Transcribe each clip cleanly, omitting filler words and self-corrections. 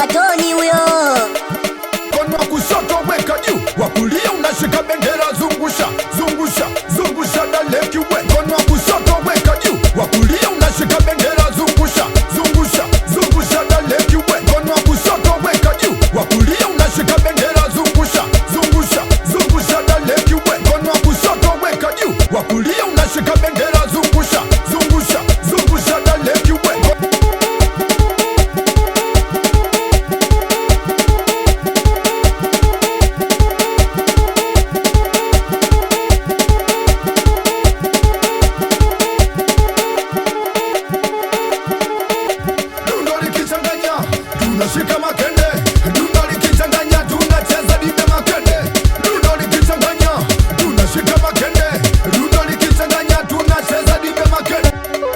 Datoni huyo. Mkono wa kushoto weka juu, wa kulia unashika bendera, zungusha zungusha zungusha daleki we. Mkono wa kushoto weka juu, wa kulia unashika bendera, zungusha zungusha zungusha daleki we. Mkono wa kushoto weka juu, wa kulia unashika bendera, zungusha zungusha zungusha daleki we. Mkono wa kushoto weka juu, wa kulia unashika bendera, zungusha zungusha zungusha daleki we. Tunashika makende, dundo likichanganya, tunacheza dimbe makende. Dundo likichanganya, tunashika makende, dundo likichanganya, tunacheza dimbe makende.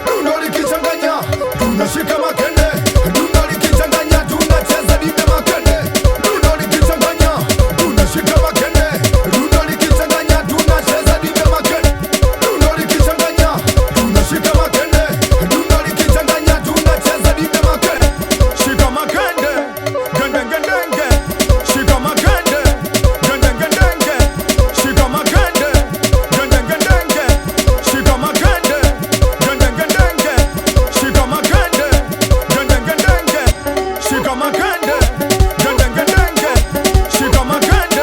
Dundo likichanganya, tunashika makende, dundo likichanganya, tunacheza dimbe makende. Dundo likichanganya, tunashika makende, dundo likichanganya, tunacheza dimbe makende. Dundo likichanganya, tunashika makende, dundo likichanganya, tunacheza dimbe makende. Shika makende, gende gende, shika makende, gende gende, shika makende, gende gende, shika makende, gende gende, shika makende, gende gende, shika makende, gende gende, shika makende, gende gende, shika makende,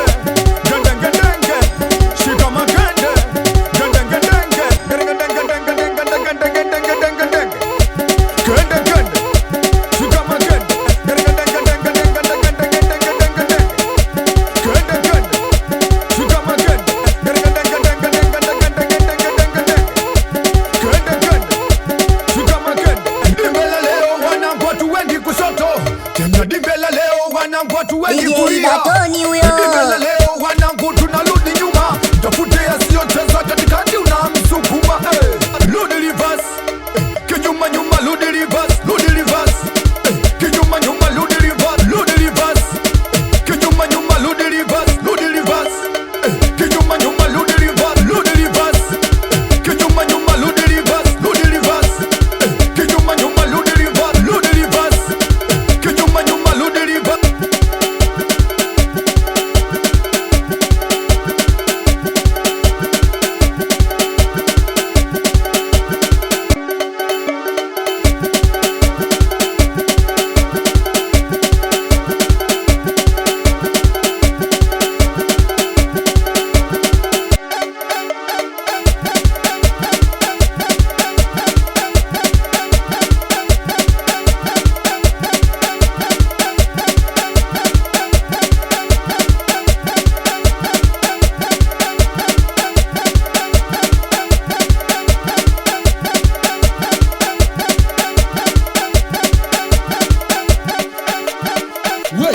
gende DJ Datoni huyo. Dimbe leo wanangu tunarudi nyuma, tafute yasiyocheza katikati unamsukuma. Rudi reverse, kinyuma nyuma, rudi reverse, rudi reverse, kinyuma nyuma, rudi reverse, rudi reverse, kinyuma nyuma, rudi reverse, rudi reverse, kinyuma nyuma, rudi reverse, rudi reverse, kinyuma nyuma, rudi reverse, rudi reverse, kinyuma nyuma, rudi reverse, rudi reverse, kinyuma nyuma, rudi reverse.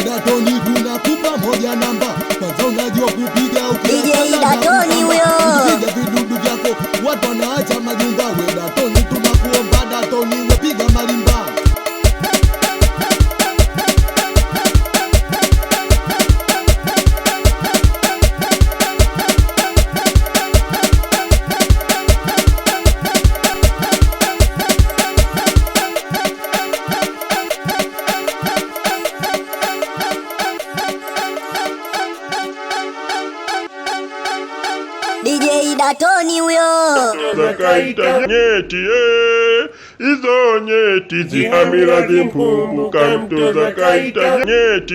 Datoni tunakupa moja namba, kwanza unajua kupiga DJ Datoni huyo. ukipiga vidudu vyako watu wanaacha majumba. We Datoni tunakuomba, Datoni wepiga marimba. DJ Datoni huyo. Zakaita nyeti izo nyeti zihamira zimpumbuka mto zakaita nyeti